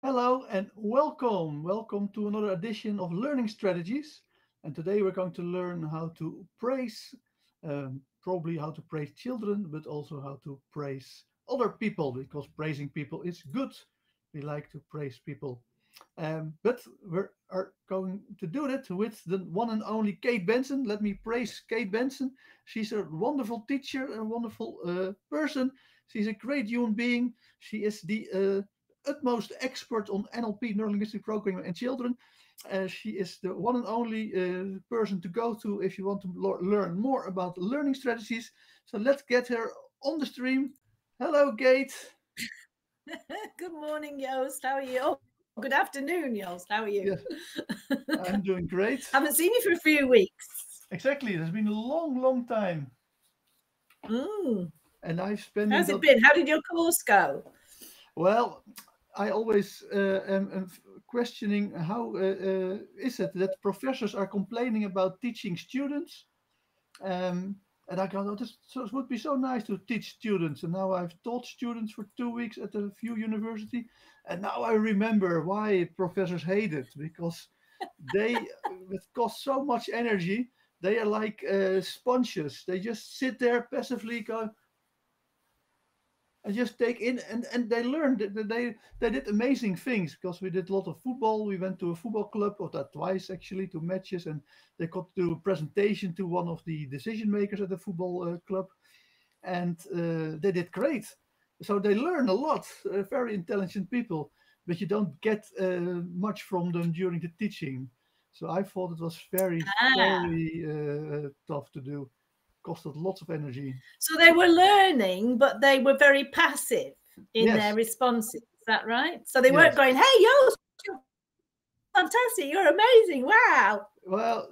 Hello and welcome. Welcome to another edition of Learning Strategies. And today we're going to learn how to praise, probably how to praise children, but also how to praise other people because praising people is good. We like to praise people. But we are going to do that with the one and only Kate Benson. Let me praise Kate Benson. She's a wonderful teacher, a wonderful person. She's a great human being. She is the utmost expert on NLP, neuro-linguistic programming, and children. She is the one and only person to go to if you want to learn more about learning strategies. So let's get her on the stream. Hello, Kate. Good morning, Joost. How are you? Oh, good afternoon, Joost. How are you? Yes, I'm doing great. Haven't seen you for a few weeks. Exactly. It's been a long, long time. Mm. And I've spent How's it been? How did your course go? Well, I always am questioning how is it that professors are complaining about teaching students. And I go, oh, this would be so nice to teach students. And now I've taught students for 2 weeks at a few university. And now I remember why professors hate it, because it costs so much energy. They are like sponges. They just sit there passively going, and just take in and they learned they did amazing things because we did a lot of football. We went to a football club, or that twice actually, to matches, and they got to do a presentation to one of the decision makers at the football club, and they did great. So they learn a lot, very intelligent people, but you don't get much from them during the teaching. So I thought it was very Ah, tough to do. Costed lots of energy. so they were learning, but they were very passive in their Yes, responses. Is that right? So they weren't yes. going, "Hey, Joost, you're fantastic. You're amazing. Wow." Well,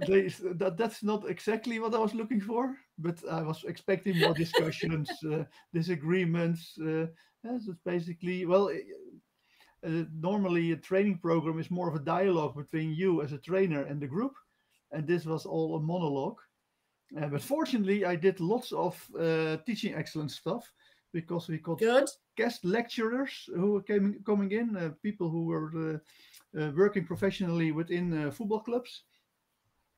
that's not exactly what I was looking for, but I was expecting more discussions, disagreements. Yes, it's basically, well, normally a training program is more of a dialogue between you as a trainer and the group, and this was all a monologue. But fortunately, I did lots of teaching excellence stuff because we got Good. guest lecturers who were coming in, people who were working professionally within football clubs,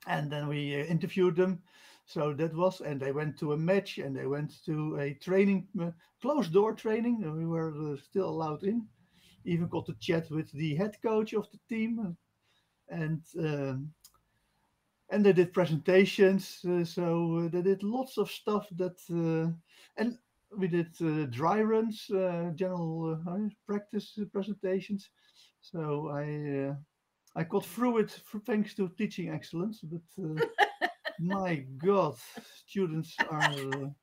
and then we interviewed them. So that was, and they went to a match, and they went to a training, closed door training. And we were still allowed in. Even got to chat with the head coach of the team, and they did presentations. So they did lots of stuff and we did dry runs, general practice presentations. So I got through it thanks to teaching excellence, but my God, students are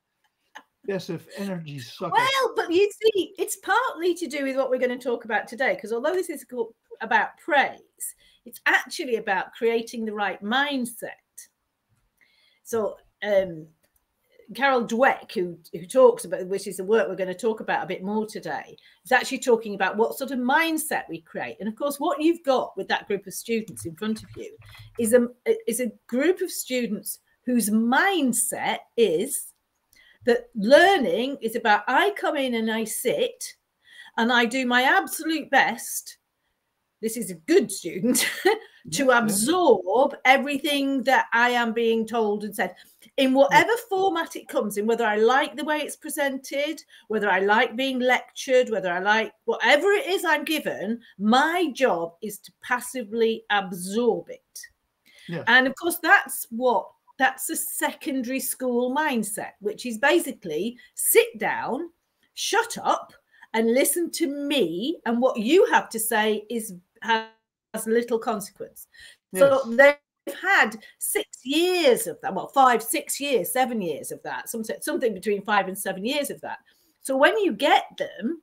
passive energy suckers. Well, but you see, it's partly to do with what we're going to talk about today, because although this is about praise, it's actually about creating the right mindset. So, Carol Dweck, who talks about, which is the work we're going to talk about a bit more today, is actually talking about what sort of mindset we create. And of course, what you've got with that group of students in front of you is a group of students whose mindset is that learning is about, I come in and I sit and I do my absolute best. This is a good student to absorb everything that I am being told and said in whatever format it comes in, whether I like the way it's presented, whether I like being lectured, whether I like whatever it is I'm given. My job is to passively absorb it. Yes. And of course, that's a secondary school mindset, which is basically sit down, shut up, and listen to me. And what you have to say has little consequence. So they've had 6 years of that. Well, 5, 6 years, 7 years of that. Something between 5 and 7 years of that. So when you get them,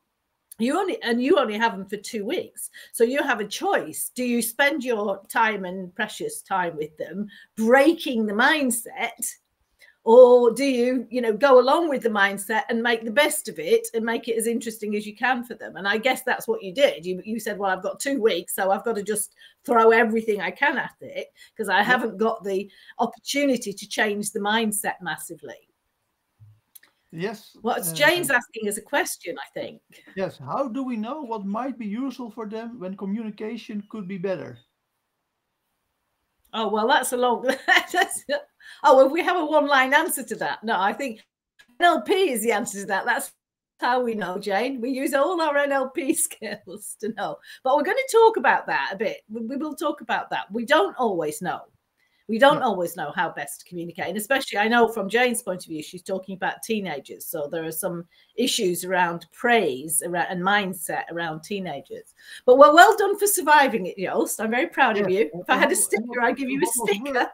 you only have them for 2 weeks. So you have a choice. Do you spend your time and precious time with them breaking the mindset, or do you go along with the mindset and make the best of it and make it as interesting as you can for them? And I guess that's what you did. You said, well, I've got 2 weeks, so I've got to just throw everything I can at it because I haven't got the opportunity to change the mindset massively. Yes. What's Jane's asking is a question, I think. Yes. How do we know what might be useful for them when communication could be better? Oh, well, that's a long. Oh, well, we have a one-line answer to that. No, I think NLP is the answer to that. That's how we know, Jane. We use all our NLP skills to know. But we're going to talk about that a bit. We will talk about that. We don't always know. We don't always know how best to communicate. And especially, I know from Jane's point of view, she's talking about teenagers. So there are some issues around praise and mindset around teenagers. But well done for surviving it, Joost. I'm very proud of you. If I had a sticker, I'd give you a sticker.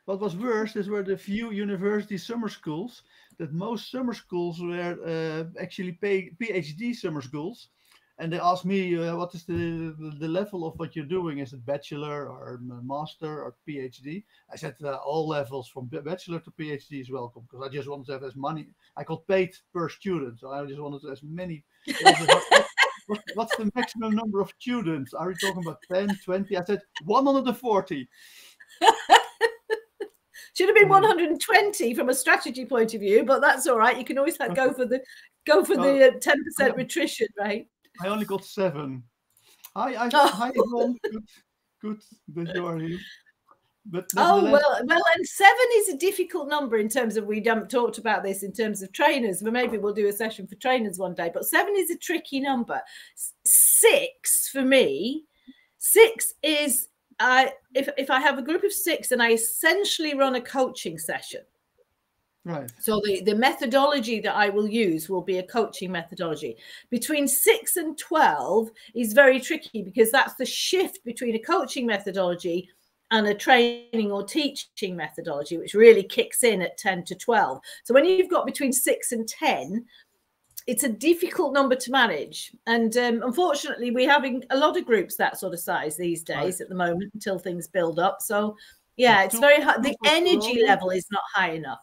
What was worse is were the few university summer schools, that most summer schools were actually PhD summer schools. And they asked me, what is the level of what you're doing? Is it bachelor or master or PhD? I said all levels from bachelor to PhD is welcome, because I just wanted to have as money. I got paid per student, so I just wanted to have as many. What's the maximum number of students? Are we talking about 10, 20? I said 140. Should have been 120 from a strategy point of view, but that's all right. You can always go for the 10% attrition rate. I only got 7. Hi, Yvonne. Good that you are here. But well, and 7 is a difficult number in terms of, we haven't talked about this in terms of trainers, but maybe we'll do a session for trainers one day. But 7 is a tricky number. 6 for me, 6 is if I have a group of 6 and I essentially run a coaching session. Right. So the methodology that I will use will be a coaching methodology. Between 6 and 12 is very tricky, because that's the shift between a coaching methodology and a training or teaching methodology, which really kicks in at 10 to 12. So when you've got between 6 and 10, it's a difficult number to manage. And unfortunately, we're having a lot of groups that sort of size these days at the moment, until things build up. So yeah, it's very hard. The energy level is not high enough.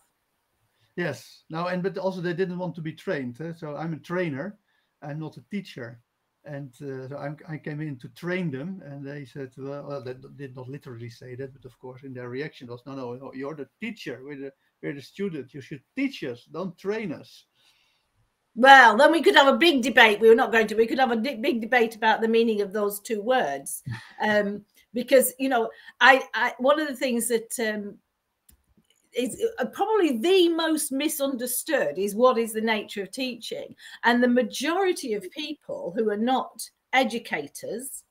Yes. Now, but also they didn't want to be trained. So I'm a trainer. I'm not a teacher. And so I came in to train them. And they said, well, they did not literally say that. But of course, in their reaction was, no, you're the teacher. We're the student. You should teach us. Don't train us. Well, then we could have a big debate. We could have a big debate about the meaning of those 2 words. Because, I one of the things that is probably the most misunderstood is what is the nature of teaching. And the majority of people who are not educators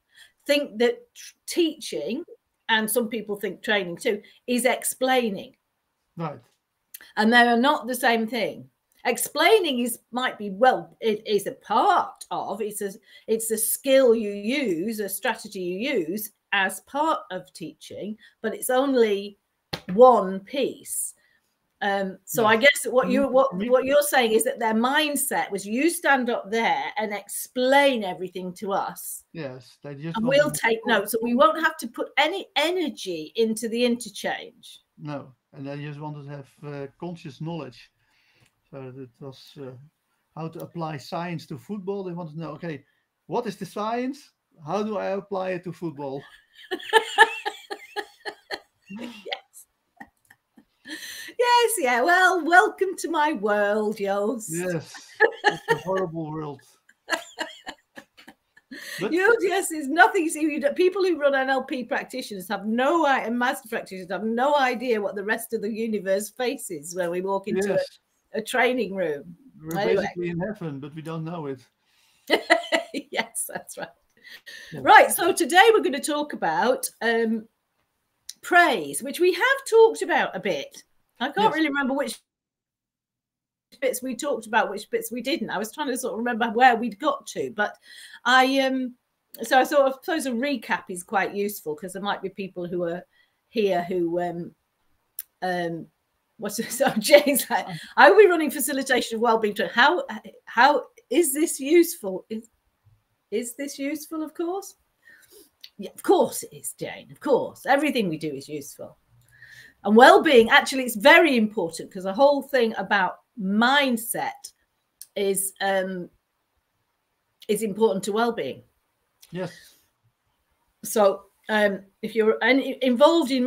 think that teaching, and some people think training too, is explaining. Right. And they are not the same thing. Explaining it is a part of, it's a skill you use, a strategy you use as part of teaching, but it's only one piece. So I guess what you're saying is that their mindset was, you stand up there and explain everything to us. Yes, they just and we'll take notes, so we won't have to put any energy into the interchange. No, and they just wanted to have conscious knowledge. So it was how to apply science to football. They wanted to know, okay, what is the science? How do I apply it to football? Yes, yeah. Well, welcome to my world, Joost. Yes, it's a horrible world. Yes, there's nothing. See, people who run NLP practitioners and master practitioners have no idea what the rest of the universe faces when we walk into a training room. We're basically in heaven, but we don't know it. Yes, that's right. Yeah. Right. So today we're going to talk about praise, which we have talked about a bit. I can't really remember which bits we talked about, which bits we didn't. I was trying to sort of remember where we'd got to, but so I suppose a recap is quite useful, because there might be people who are here who so Jane's like, are we running facilitation of wellbeing? How is this useful? Is this useful? Of course. Yeah, of course it is, Jane. Of course. Everything we do is useful. And well-being, actually, it's very important, because the whole thing about mindset is important to well-being. Yes. So if you're involved in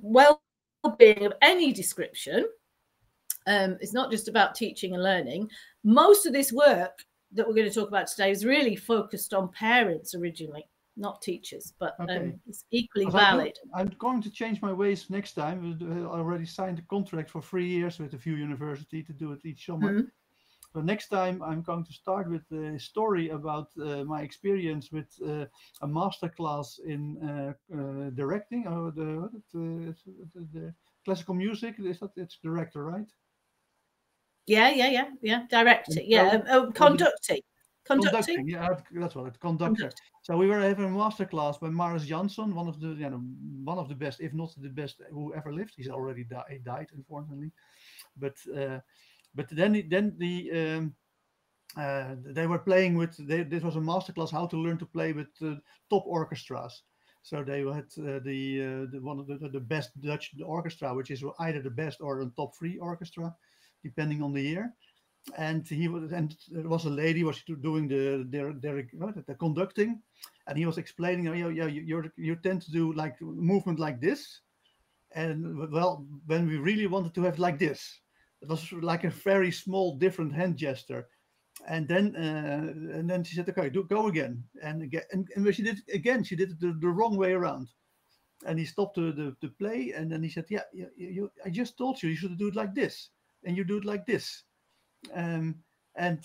well-being of any description, It's not just about teaching and learning. Most of this work that we're going to talk about today is really focused on parents originally, not teachers, but it's equally valid. I'm going to change my ways next time. I already signed a contract for 3 years with a few universities to do it each summer. So next time I'm going to start with a story about my experience with a master class in directing, or the classical music. It's director, right? Yeah. Directing, conducting. Conducting, yeah, that's what it. Conductor. So we were having a master class by Maris Jansson, one of the best, if not the best, who ever lived. He's already died, unfortunately. But then they were playing with. This was a master class how to learn to play with top orchestras. So they had one of the best Dutch orchestra, which is either the best or the top 3 orchestra, depending on the year. And there was a lady was doing the conducting, and he was explaining, you tend to do like movement like this, and well, when we really wanted to have like this, it was like a very small different hand gesture. And then she said, okay, go again, and when she did it again, she did it the wrong way around. And he stopped the play, and then he said, I just told you should do it like this, and you do it like this. And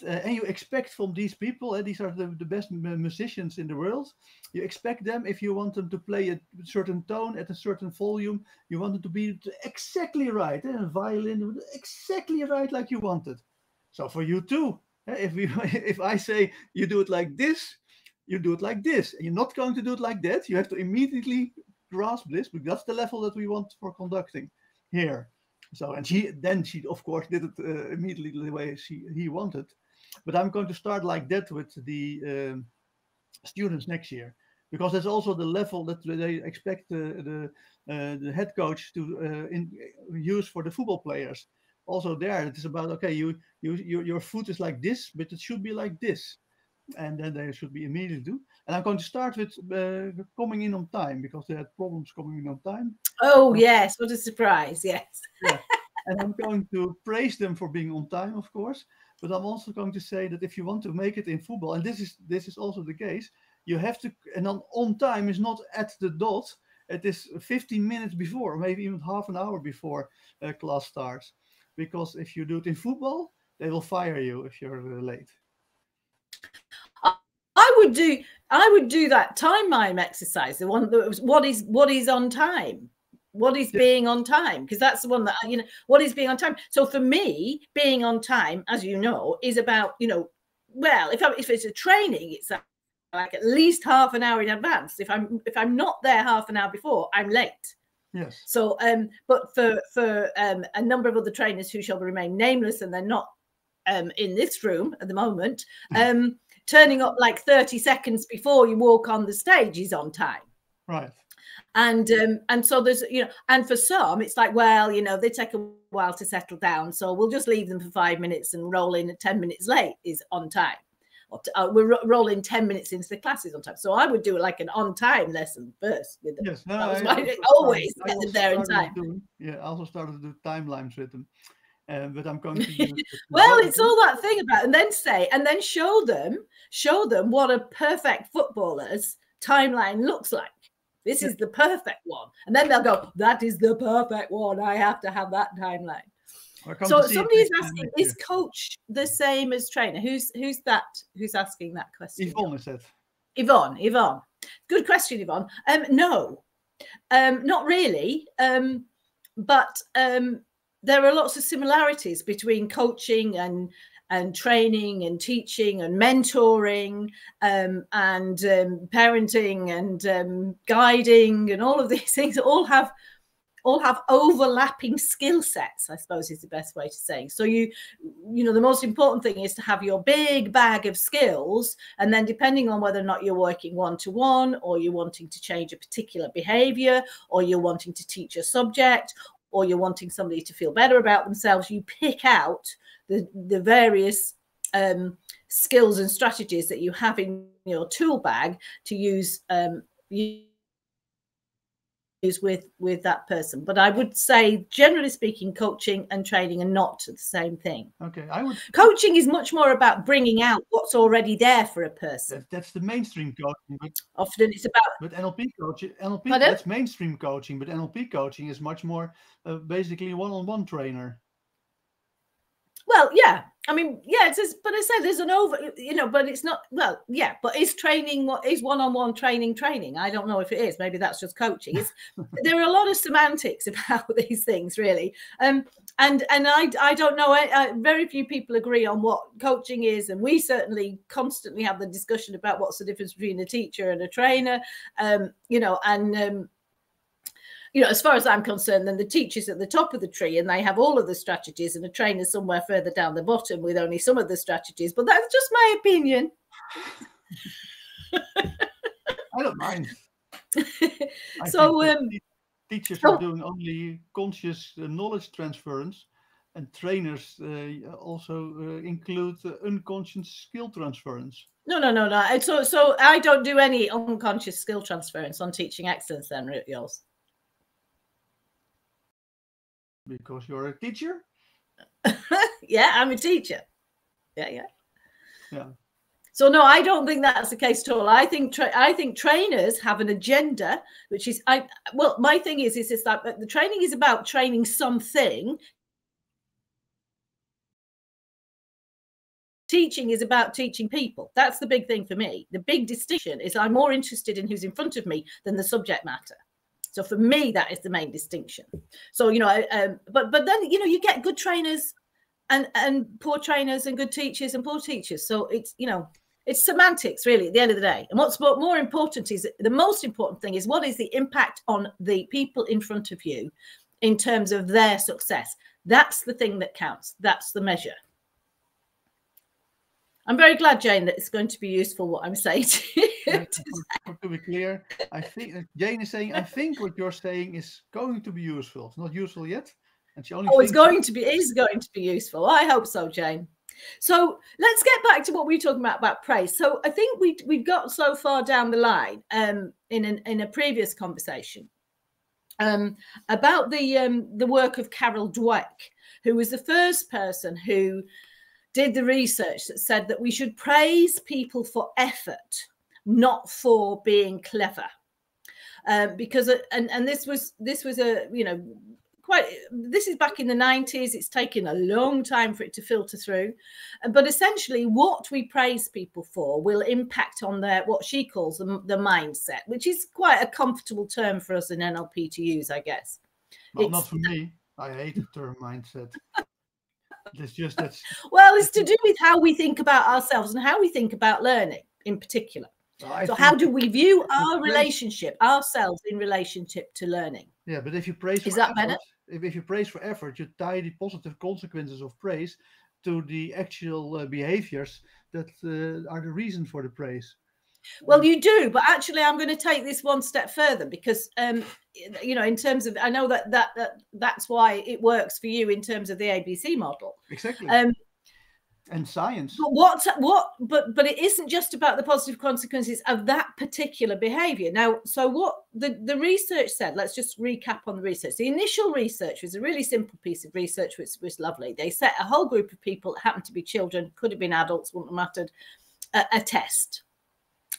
you expect from these people, these are the best musicians in the world, you expect them, if you want them to play a certain tone at a certain volume, you want them to be exactly right, and violin exactly right like you want it. So for you too, if I say you do it like this, you do it like this, and you're not going to do it like that, you have to immediately grasp this, because that's the level that we want for conducting here. So, and she of course did it immediately the way he wanted. But I'm going to start like that with the students next year, because that's also the level that they expect the head coach to use for the football players. Also there, it is about, okay, your foot is like this, but it should be like this. And then they should be immediately do. And I'm going to start with coming in on time, because they had problems coming in on time. Oh, yes. What a surprise. Yes. Yeah. And I'm going to praise them for being on time, of course. But I'm also going to say that if you want to make it in football, and this is also the case, you have to, and on time is not at the dot. It is 15 minutes before, maybe even half an hour before class starts. Because if you do it in football, they will fire you if you're late. I would do that time mime exercise, the one that was what is on time, what is being on time, because that's the one that what is being on time. So for me, being on time, as you know, is about well, if it's a training, it's like at least half an hour in advance. If I'm not there half an hour before, I'm late. Yes. So but for a number of other trainers who shall remain nameless, and they're not in this room at the moment, turning up like 30 seconds before you walk on the stage is on time. Right. And so there's, and for some, it's like, well, they take a while to settle down, so we'll just leave them for 5 minutes and roll in at 10 minutes late is on time. Or we're rolling 10 minutes into the classes on time. So I would do it like an on-time lesson first with them. Yes, always get them there in time. I also started to do timelines with them. But I'm going to use well, it's all that thing about, and then show them what a perfect footballer's timeline looks like. This is the perfect one. And then they'll go, that is the perfect one. I have to have that timeline. So somebody is asking, is coach the same as trainer? Who's asking that question? Yvonne said. Yvonne. Good question, Yvonne. No, not really. But there are lots of similarities between coaching and training and teaching and mentoring and parenting and guiding, and all of these things all have overlapping skill sets, I suppose is the best way to say. So the most important thing is to have your big bag of skills, and then depending on whether or not you're working one-to-one, or you're wanting to change a particular behavior, or you're wanting to teach a subject, or you're wanting somebody to feel better about themselves, you pick out the various skills and strategies that you have in your tool bag to use with that person. But I would say, generally speaking, coaching and training are not the same thing. Okay, coaching is much more about bringing out what's already there for a person. That's the mainstream coaching, but often it's about. But NLP coaching, Pardon? that's mainstream coaching. But NLP coaching is much more basically one-on-one trainer. Well, yeah, I mean, yeah, it's just, but I say there's an but it's not, well, yeah, but is training, what is one-on-one training? I don't know if it is. Maybe that's just coaching. There are a lot of semantics about these things, really. And I don't know. Very few people agree on what coaching is, and we certainly constantly have the discussion about what's the difference between a teacher and a trainer. As far as I'm concerned, then the teacher's at the top of the tree and they have all of the strategies, and a trainer's somewhere further down the bottom with only some of the strategies. But that's just my opinion. I don't mind. Teachers are doing only conscious knowledge transference, and trainers also include unconscious skill transference. No. So I don't do any unconscious skill transference on teaching excellence then, yours. Because you're a teacher? Yeah, I'm a teacher. Yeah. So no, I don't think that's the case at all. I think trainers have an agenda, which is my thing is that the training is about training something. Teaching is about teaching people. That's the big thing for me. The big distinction is I'm more interested in who's in front of me than the subject matter. So for me, that is the main distinction. So, but then, you get good trainers and poor trainers, and good teachers and poor teachers. So it's, it's semantics really at the end of the day. And what's more important is, the most important thing is, what is the impact on the people in front of you in terms of their success? That's the thing that counts. That's the measure. I'm very glad, Jane, that it's going to be useful what I'm saying to you. To be clear, I think Jane is saying, I think what you're saying is going to be useful. It's not useful yet. And she only it is going to be useful. I hope so, Jane. So let's get back to what we were talking about praise. So I think we've got so far down the line in a previous conversation about the work of Carol Dweck, who was the first person who did the research that said that we should praise people for effort, not for being clever, because this was this is back in the 90s. It's taken a long time for it to filter through, but essentially what we praise people for will impact on their, what she calls the mindset, which is quite a comfortable term for us in NLP to use, I guess. Well, not for me. I hate the term mindset. It's to do with how we think about ourselves and how we think about learning in particular. So how do we view our relationship, ourselves in relationship to learning? Yeah, but if you praise, is that better? If you praise for effort, you tie the positive consequences of praise to the actual behaviors that are the reason for the praise. Well, you do, but actually I'm going to take this one step further, because in terms of, I know that's why it works for you in terms of the ABC model. Exactly. And science. But it isn't just about the positive consequences of that particular behavior. Now, so what the research said, let's just recap on the research. The initial research was a really simple piece of research, which was lovely. They set a whole group of people that happened to be children, could have been adults, wouldn't have mattered, a test.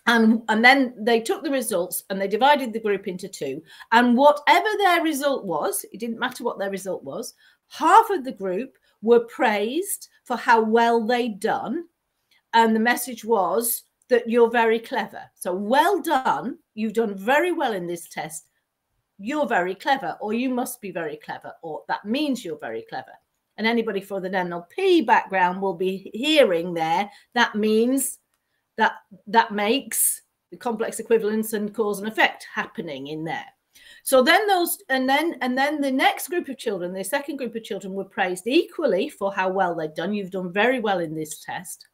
And then they took the results and they divided the group into two. And whatever their result was, it didn't matter what their result was, half of the group were praised for how well they'd done. And the message was that you're very clever. So well done. You've done very well in this test. You're very clever, or you must be very clever, or that means you're very clever. And anybody for the NLP background will be hearing there, that means that makes the complex equivalence and cause and effect happening in there. So then and then the next group of children, the second group of children, were praised equally for how well they'd done. You've done very well in this test.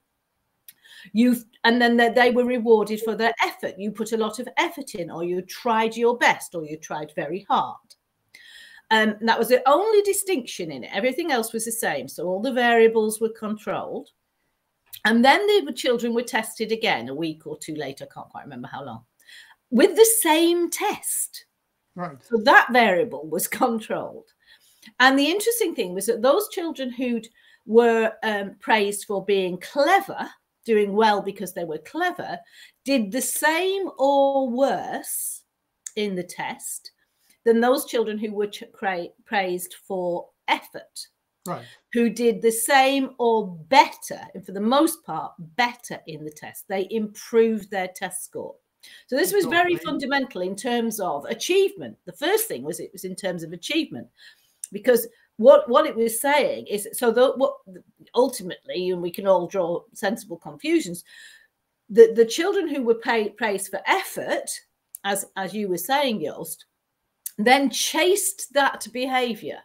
And then they were rewarded for their effort. You put a lot of effort in, or you tried your best, or you tried very hard. And that was the only distinction in it. Everything else was the same. So all the variables were controlled. And then the children were tested again a week or two later, I can't quite remember how long, with the same test. Right. So that variable was controlled. And the interesting thing was that those children who were praised for being clever, doing well because they were clever, did the same or worse in the test than those children who were praised for effort, Right. who did the same or better, and for the most part, better in the test. They improved their test score. So this was very fundamental in terms of achievement. The first thing was it was in terms of achievement, because what it was saying is, so what ultimately, and we can all draw sensible conclusions, the children who were praised for effort, as you were saying, Joost, then chased that behavior.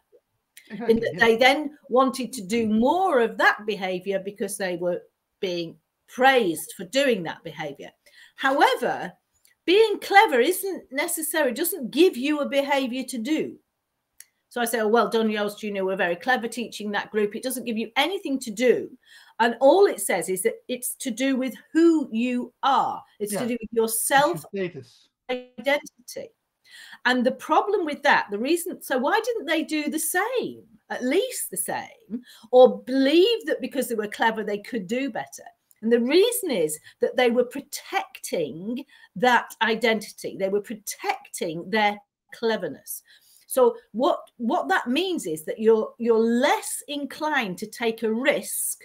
Exactly, in that they then wanted to do more of that behavior because they were being praised for doing that behavior. However, being clever isn't necessary, doesn't give you a behavior to do. So I say, oh, well done, Joost, you know, we're very clever teaching that group. It doesn't give you anything to do. And all it says is that it's to do with who you are. It's to do with your self-identity. And the problem with that, the reason, so why didn't they do the same, at least the same, or believe that because they were clever, they could do better? And the reason is that they were protecting that identity. They were protecting their cleverness. So what that means is that you're less inclined to take a risk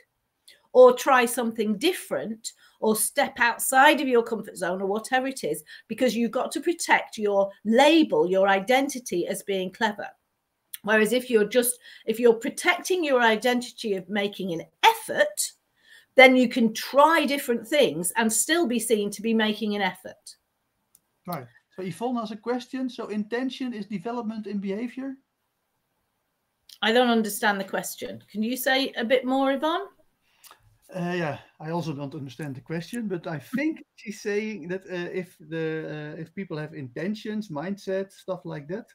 or try something different or step outside of your comfort zone or whatever it is, because you've got to protect your label, your identity as being clever. Whereas if you're protecting your identity of making an effort, then you can try different things and still be seen to be making an effort. Right. So Yvonne has a question. So intention is development in behavior? I don't understand the question. Can you say a bit more, Yvonne? Yeah, I also don't understand the question, but I think she's saying that if people have intentions, mindset, stuff like that,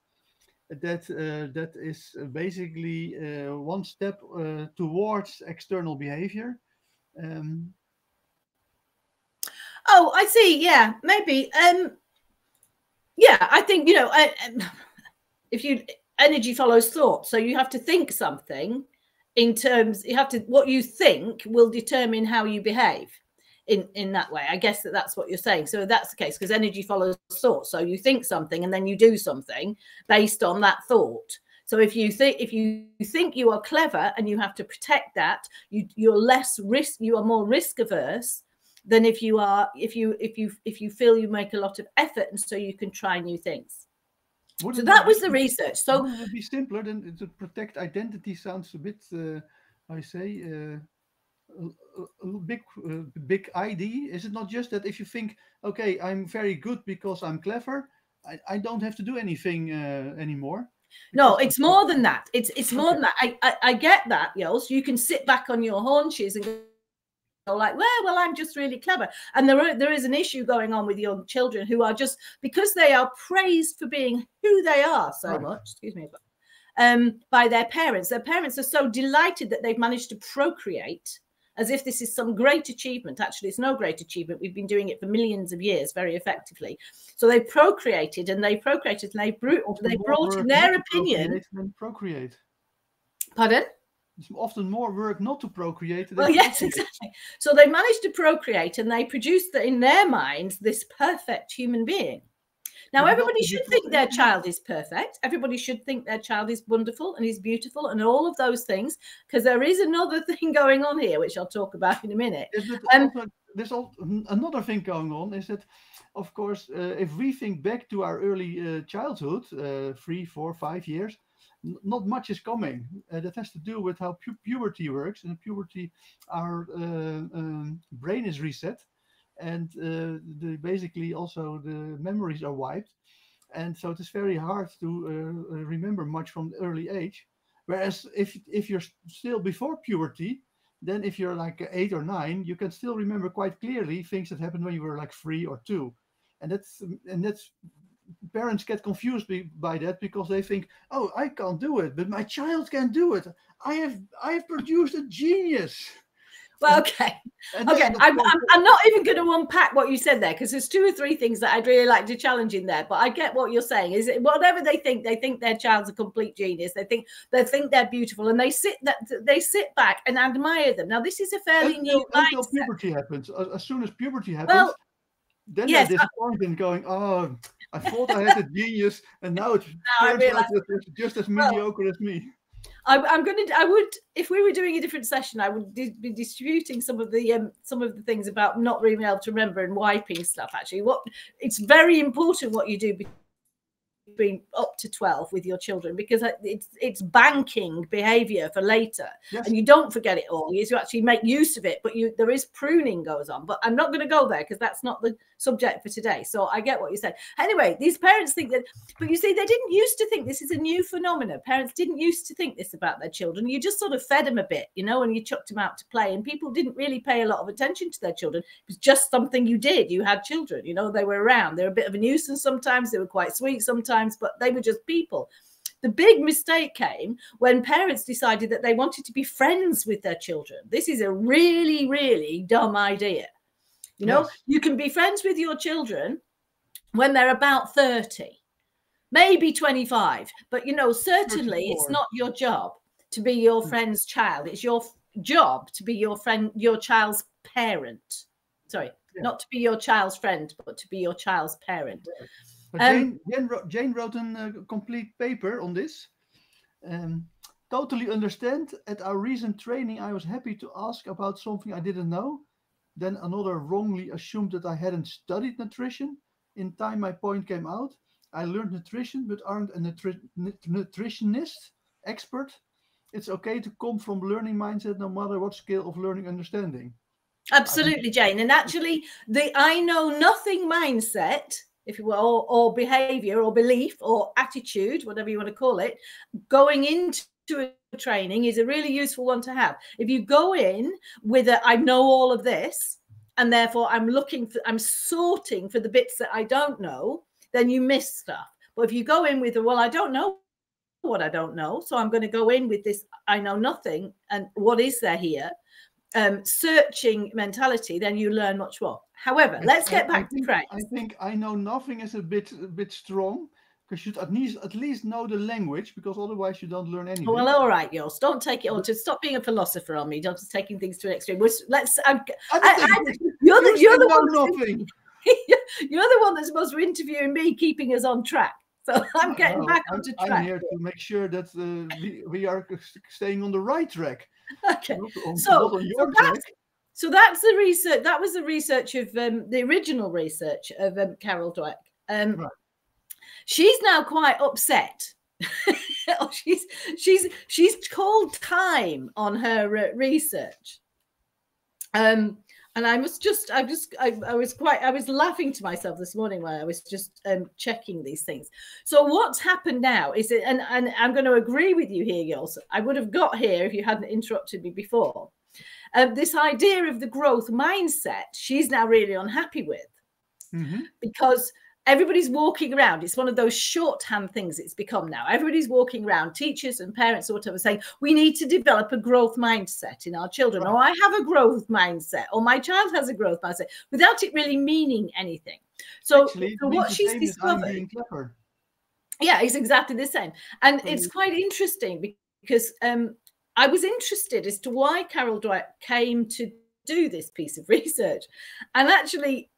that is basically one step towards external behavior. Oh, I see. Yeah, maybe. Yeah, I think, you know, if energy follows thought, so you have to think something. In terms, what you think will determine how you behave in that way. I guess that's what you're saying. So that's the case, because energy follows thought. So you think something and then you do something based on that thought. So if you think you are clever and you have to protect that, you're less risk. You are more risk averse than if you feel you make a lot of effort and so you can try new things. So that was the research. So wouldn't it be simpler than to protect identity? Sounds a bit, I say, big ID. Is it not just that if you think, okay, I'm very good because I'm clever, I don't have to do anything anymore? No, it's more than that. It's more than that. I get that, Joost. You can sit back on your haunches and go like, well, I'm just really clever. And there is an issue going on with young children who are just, because they are praised for being who they are so much, excuse me, by their parents. Their parents are so delighted that they've managed to procreate, as if this is some great achievement. Actually, it's no great achievement. We've been doing it for millions of years very effectively. So they procreated and they brought in their opinion. Procreate. Pardon? It's often more work not to procreate. Well, yes, exactly. So they managed to procreate and they produced, in their minds, this perfect human being. Now, everybody should think their child is perfect. Everybody should think their child is wonderful and is beautiful and all of those things, because there is another thing going on here, which I'll talk about in a minute. There's another thing going on, is that, of course, if we think back to our early childhood, 3, 4, 5 years, not much is coming. That has to do with how puberty works. And in puberty, our brain is reset, and basically also the memories are wiped, and so it is very hard to remember much from the early age. Whereas if you're still before puberty, then if you're like 8 or 9, you can still remember quite clearly things that happened when you were like 3 or 2, and that's parents get confused by that, because they think, oh, I can't do it, but my child can do it. I have produced a genius. Well, okay. Okay. I'm not even going to unpack what you said there, because there's 2 or 3 things that I'd really like to challenge in there. But I get what you're saying. Is it whatever they think their child's a complete genius. They think they're beautiful, and they sit back and admire them. Now, this is a fairly new until puberty happens. As soon as puberty happens, then they're disappointed and going, "Oh, I thought I had a genius, and now it turns out that it's just as mediocre as me." I would, if we were doing a different session, I would be disputing some of the things about not being able to remember and wiping stuff. Actually, it's very important what you do between up to 12 with your children, because it's banking behavior for later. Yes. And you don't forget it all. You actually make use of it, but there is pruning goes on. But I'm not going to go there, because that's not the subject for today. So I get what you said. Anyway, these parents think that, but you see, they didn't used to think this is a new phenomenon. Parents didn't used to think this about their children. You just sort of fed them a bit, and you chucked them out to play, and people didn't really pay a lot of attention to their children. It was just something you did. You had children, they were around. They were a bit of a nuisance sometimes. They were quite sweet sometimes, but they were just people. The big mistake came when parents decided that they wanted to be friends with their children. This is a really, really dumb idea. Yes. You can be friends with your children when they're about 30, maybe 25, but certainly 34. It's not your job to be your friend's child. It's your job to be your child's parent. Sorry, not to be your child's friend, but to be your child's parent. But Jane wrote a complete paper on this. Totally understand. At our recent training, I was happy to ask about something I didn't know. Then another wrongly assumed that I hadn't studied nutrition. In time, my point came out. I learned nutrition, but aren't a nutritionist, expert. It's okay to come from learning mindset, no matter what scale of learning understanding. Absolutely, Jane. And actually, the I know nothing mindset, if you will, or behavior or belief or attitude, whatever you want to call it, going into a training is a really useful one to have. If you go in with I know all of this, and therefore I'm sorting for the bits that I don't know, then you miss stuff. But if you go in with well, I don't know what I don't know, so I'm going to go in with this I know nothing, and what is there here, searching mentality, then you learn much more. However, let's get back to praise. I think I know nothing is a bit strong, because you should at least know the language, because otherwise you don't learn anything. Well, all right, Jos, don't take it on to stop being a philosopher on me. Don't just taking things to an extreme. You're the one that's supposed to be interviewing me, keeping us on track. So I'm getting back onto track. I'm here to make sure that we are staying on the right track. Okay. So that's the research. That was the research of the original research of Carol Dweck. Right. She's now quite upset. she's called time on her research. And I was laughing to myself this morning when I was just checking these things. So what's happened now is that, and I'm going to agree with you here, Jos. I would have got here if you hadn't interrupted me before. This idea of the growth mindset, she's now really unhappy with, because everybody's walking around. It's one of those shorthand things it's become now. Everybody's walking around, teachers and parents or whatever, saying, we need to develop a growth mindset in our children, right. Or I have a growth mindset, or my child has a growth mindset, without it really meaning anything. So what she's discovered, yeah, it's exactly the same. And it's quite interesting because I was interested as to why Carol Dweck came to do this piece of research. And actually,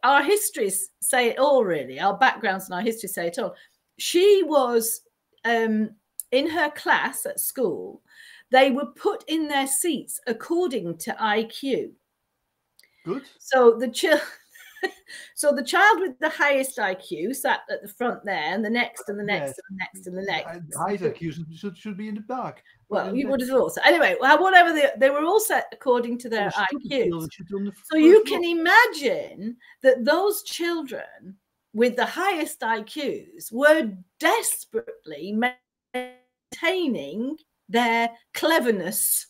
our histories say it all, really. Our backgrounds and our histories say it all. She was in her class at school. They were put in their seats according to IQ. Good. So the child with the highest IQ sat at the front there, and the next and the next and the next and the next. The highest IQ should be in the back. Well, you would have thought so. Anyway, whatever they were all set according to their IQ. So you can imagine that those children with the highest IQs were desperately maintaining their cleverness,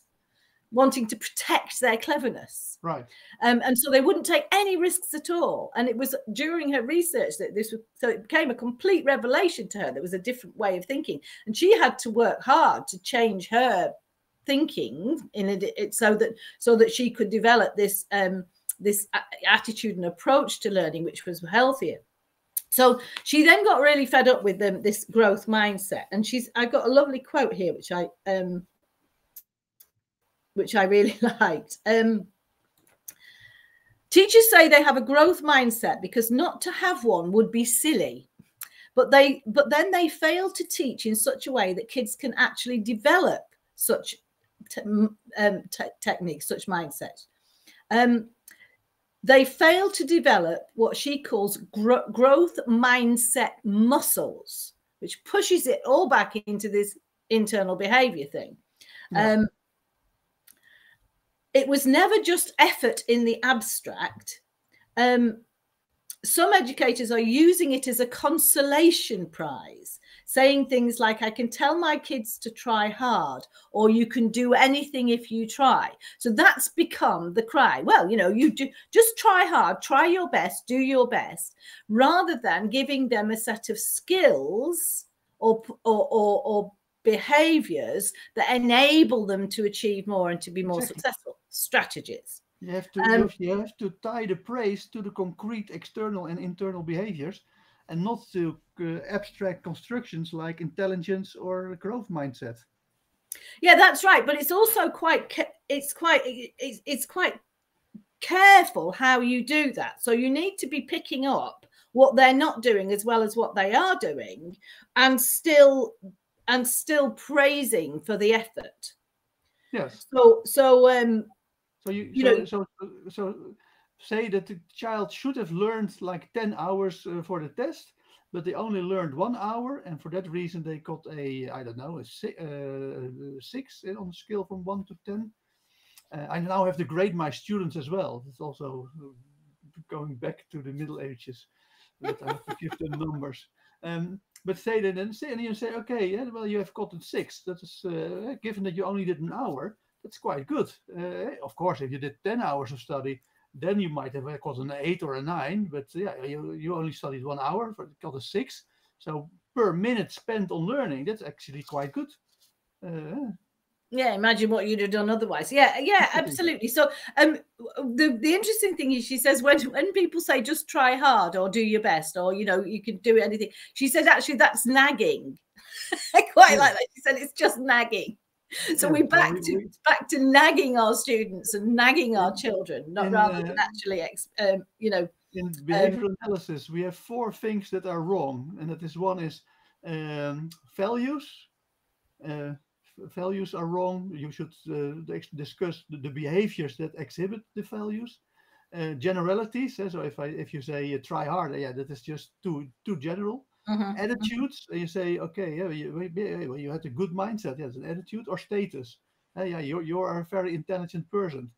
wanting to protect their cleverness. Right. And so they wouldn't take any risks at all. And it was during her research that so it became a complete revelation to her. There was a different way of thinking. And she had to work hard to change her thinking in it, so that she could develop this attitude and approach to learning, which was healthier. So she then got really fed up with this growth mindset, and I got a lovely quote here, which I really liked. Teachers say they have a growth mindset because not to have one would be silly, but then they fail to teach in such a way that kids can actually develop such techniques, such mindsets. They fail to develop what she calls growth mindset muscles, which pushes it all back into this internal behavior thing. Yeah. It was never just effort in the abstract. Some educators are using it as a consolation prize, saying things like, I can tell my kids to try hard, or you can do anything if you try. So that's become the cry. Well, you do, just try hard, try your best, do your best, rather than giving them a set of skills or behaviors that enable them to achieve more and to be more successful. Strategies. You have to tie the praise to the concrete external and internal behaviors, and not to abstract constructions like intelligence or growth mindset. Yeah, that's right. But it's also quite careful how you do that. So you need to be picking up what they're not doing as well as what they are doing, and still praising for the effort. Yes. So say that the child should have learned like 10 hours for the test, but they only learned 1 hour, and for that reason they got a 6 on the scale from 1 to 10. I now have to grade my students as well. It's also going back to the Middle Ages, that I have to give them numbers. But you say, okay, yeah, well, you have gotten 6. That is given that you only did an hour. That's quite good. Of course, if you did 10 hours of study, then you might have got an 8 or a 9. But yeah, you only studied 1 hour, got a 6. So per minute spent on learning, that's actually quite good. Yeah, imagine what you'd have done otherwise. Yeah, absolutely. So the interesting thing is, she says when people say just try hard or do your best, or you can do anything, she says actually that's nagging. I quite like that. She said it's just nagging. So we're back to nagging our students and nagging our children, rather than actually in behavioral analysis, we have 4 things that are wrong, and that is one is values. Values are wrong. You should discuss the behaviors that exhibit the values. Generalities. So if you say try harder, yeah, that is just too general. Attitudes. You say, okay, yeah, you had a good mindset. Yes, an attitude or status. Yeah, you are a very intelligent person.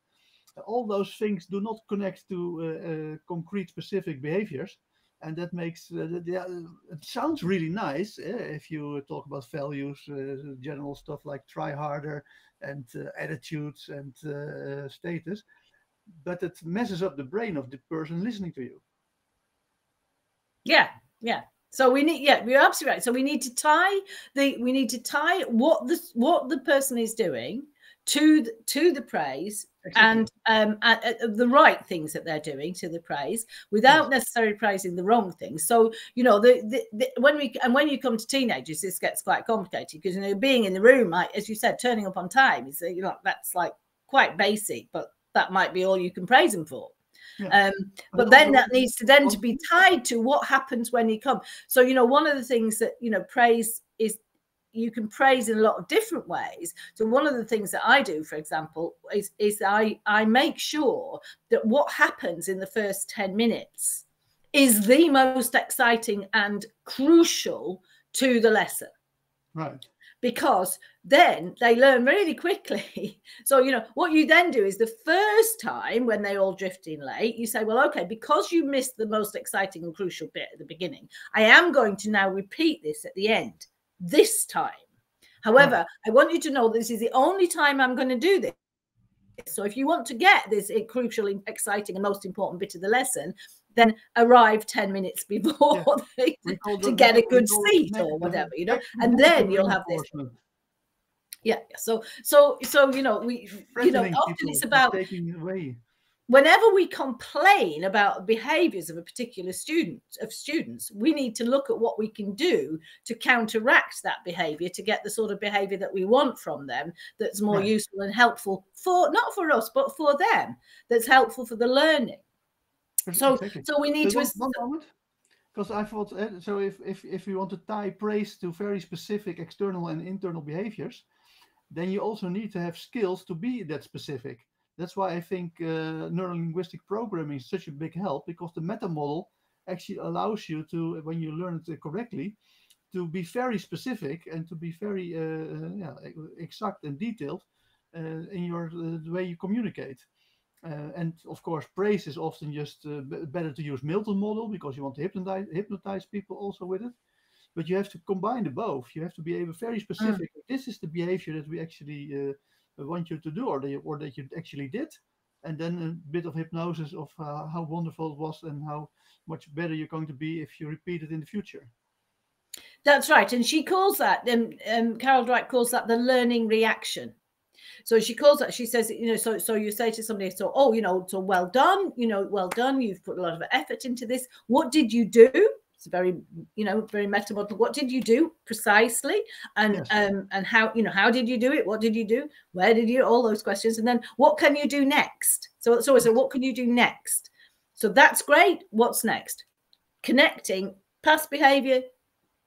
All those things do not connect to concrete specific behaviors. And that makes it sounds really nice if you talk about values, general stuff like try harder and attitudes and status, but it messes up the brain of the person listening to you. Yeah. So we need, you're absolutely right. So we need to tie what the person is doing to the praise. Exactly. And the right things that they're doing to the praise, without necessarily praising the wrong things. So when you come to teenagers, this gets quite complicated, because being in the room, like, as you said, turning up on time is that's like quite basic, but that might be all you can praise them for. Yeah. But then that needs to be tied to what happens when you come. So one of the things that praise is, you can praise in a lot of different ways. So one of the things that I do, for example, is I make sure that what happens in the first 10 minutes is the most exciting and crucial to the lesson. Right. Because then they learn really quickly. So, what you then do is, the first time when they all drift in late, you say, well, okay, because you missed the most exciting and crucial bit at the beginning, I am going to now repeat this at the end. This time. However, I want you to know this is the only time I'm going to do this. So if you want to get this crucial, exciting, and most important bit of the lesson, then arrive 10 minutes before to get a good seat or whatever, and then you'll have this. Yeah. So you know, Threatening often people, it's about taking it away. whenever we complain about behaviors of a particular students, we need to look at what we can do to counteract that behavior, to get the sort of behavior that we want from them, that's more useful and helpful for, not for us, but for them, that's helpful for the learning. So, Exactly. so we need to. One moment, because I thought, so if you want to tie praise to very specific external and internal behaviors, then you also need to have skills to be that specific. That's why I think neurolinguistic programming is such a big help, because the meta model actually allows you to, when you learn it correctly, to be very specific and to be very exact and detailed in your the way you communicate. And of course, praise is often just better to use Milton model, because you want to hypnotize people also with it. But you have to combine the both. You have to be able very specific. This is the behavior that we actually want you to do, or that you actually did, and then a bit of hypnosis of how wonderful it was and how much better you're going to be if you repeat it in the future. That's right, and she calls that, Carol Dweck calls that the learning reaction. So she calls that, she says, you know, so you say to somebody, so, oh, you know, so well done, you know, well done, you've put a lot of effort into this. What did you do? It's a very, you know, very meta model. What did you do precisely? And and how, you know, how did you do it? What did you do? Where did you, all those questions. And then what can you do next? So it's always, what can you do next? So that's great. What's next? Connecting past behavior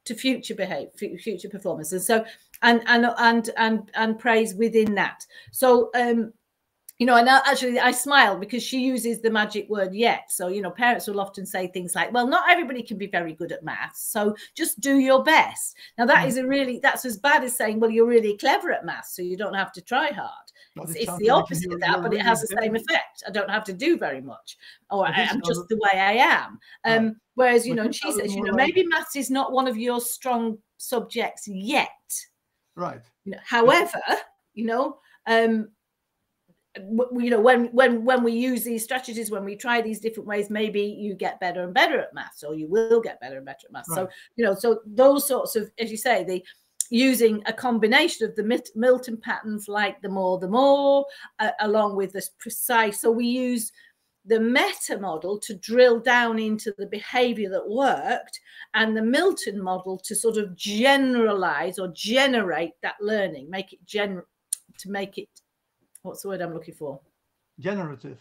to future behavior, future performance. And so, and praise within that. So, you know, and actually I smile because she uses the magic word yet. So, you know, parents will often say things like, well, not everybody can be very good at maths, so just do your best. Now that is that's as bad as saying, well, you're really clever at maths, so you don't have to try hard. It's the opposite of that, but it has the same effect. I don't have to do very much, or I'm just the way I am. Whereas, you know, and she says, you know, maybe maths is not one of your strong subjects yet. Right. You know, however, you know, when we use these strategies, when we try these different ways, maybe you get better and better at maths, or you will get better and better at maths. Right. So, you know, so those sorts of, as you say, the using a combination of the Milton patterns, like the more, along with this precise. So we use the meta model to drill down into the behavior that worked, and the Milton model to sort of generalize or generate that learning, make it what's the word I'm looking for? Generative.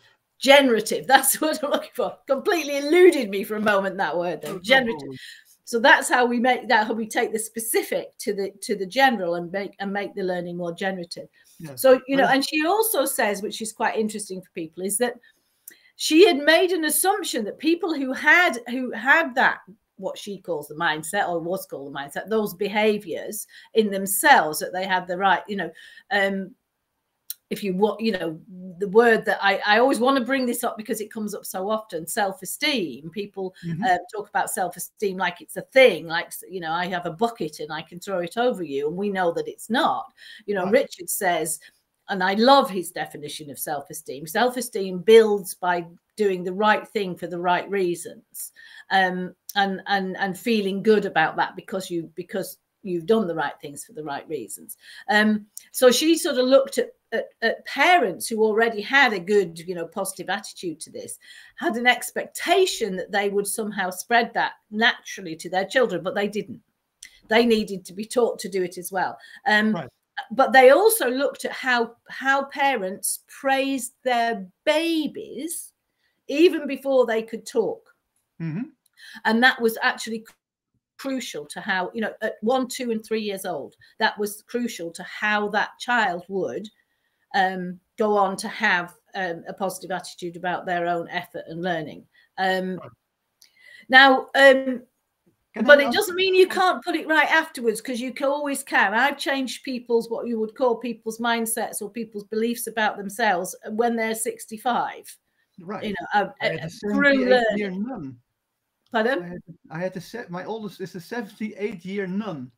That's what I'm looking for. Completely eluded me for a moment, that word though. Generative. So that's how we make that, how we take the specific to the general and make the learning more generative. Yes. So, you know, and she also says, which is quite interesting for people, is that she had made an assumption that people who had that, what she calls the mindset, or was called the mindset, those behaviors in themselves, that they had the right, you know, if you want, you know, the word that I always want to bring this up because it comes up so often, self-esteem. People talk about self-esteem like it's a thing, like, you know, I have a bucket and I can throw it over you, and we know that it's not. You know, right. Richard says, and I love his definition of self-esteem. Self-esteem builds by doing the right thing for the right reasons, and feeling good about that because you've done the right things for the right reasons. So she sort of looked at parents who already had a good, you know, positive attitude to this, had an expectation that they would somehow spread that naturally to their children, but they didn't. They needed to be taught to do it as well. Right. But they also looked at how parents praised their babies even before they could talk. And that was actually crucial to how, you know, at 1, 2, and 3 years old, that was crucial to how that child would go on to have a positive attitude about their own effort and learning. Now, but it doesn't mean you can't put it right afterwards, because you always can. I've changed people's, what you would call people's mindsets or people's beliefs about themselves when they're 65. Right. You know, through learning. Pardon? I had to set, my oldest is a 78-year nun.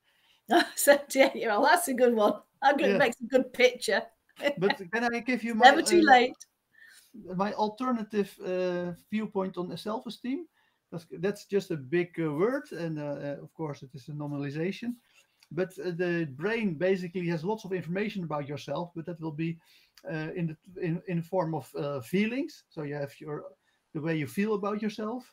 78-year-old, that's a good one. I'm going to make a good picture. But can I give you my never too late? My alternative viewpoint on self-esteem? That's just a big word, and of course it is a normalization. but the brain basically has lots of information about yourself, but that will be in the form of feelings. So you have the way you feel about yourself.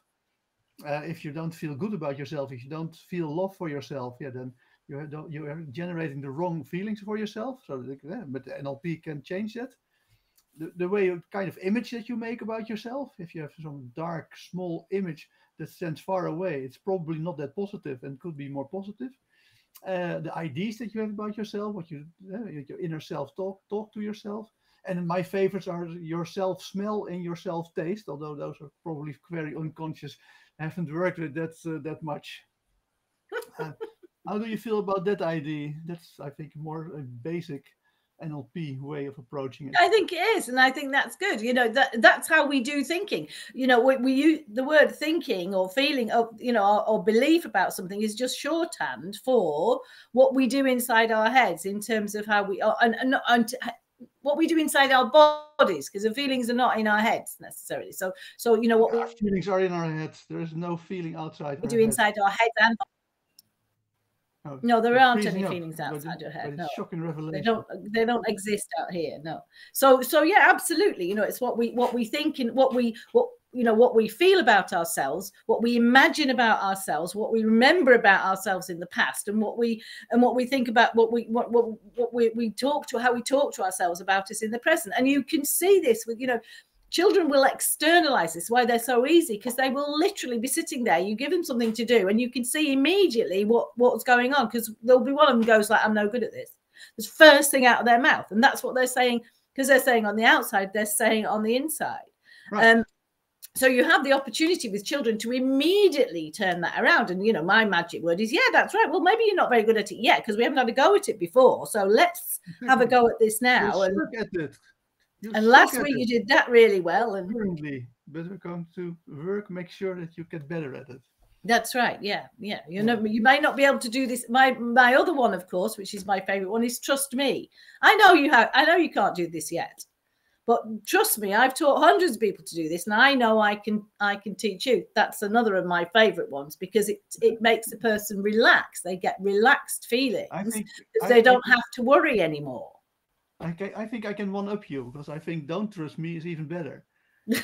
If you don't feel good about yourself, if you don't feel love for yourself, yeah, then you are generating the wrong feelings for yourself. So, but the NLP can change that. The way, kind of image that you make about yourself. If you have some dark, small image that stands far away, it's probably not that positive and could be more positive. The ideas that you have about yourself, what your inner self talk to yourself. And my favorites are your self smell and your self taste, although those are probably very unconscious. I haven't worked with that much. How do you feel about that idea? That's, I think, more a basic NLP way of approaching it. I think it is, and I think that's good. You know, that's how we do thinking. You know, we use the word thinking or feeling, or or belief about something is just shorthand for what we do inside our heads in terms of how we are, and what we do inside our bodies, because the feelings are not in our heads necessarily. So what our feelings are in our heads. There is no feeling outside we our do head. inside our heads and no, there aren't any feelings outside your head. No, shocking revelation. They don't exist out here. No. So yeah, absolutely. You know, it's what we think and what we feel about ourselves, what we imagine about ourselves, what we remember about ourselves in the past, and what we think about what we talk to, how we talk to ourselves about us in the present. And you can see this with, children will externalize this, why they're so easy, because they will literally be sitting there. You give them something to do and you can see immediately what's going on, because there'll be one of them goes like, I'm no good at this. It's the first thing out of their mouth. And that's what they're saying, because they're saying on the outside, they're saying on the inside. Right. So you have the opportunity with children to immediately turn that around. And, my magic word is, yeah, that's right. Well, maybe you're not very good at it yet because we haven't had a go at it before. So let's have a go at this now. And look at it. And last week you did that really well. And currently, but we're going to make sure that you get better at it. That's right. Yeah. You may not be able to do this. My other one, of course, which is my favorite one, is trust me. I know you can't do this yet, but trust me, I've taught hundreds of people to do this, and I know I can teach you. That's another of my favorite ones, because it makes the person relax. They get relaxed feelings because they don't have to worry anymore. I think I can one-up you, because I think don't trust me is even better. No,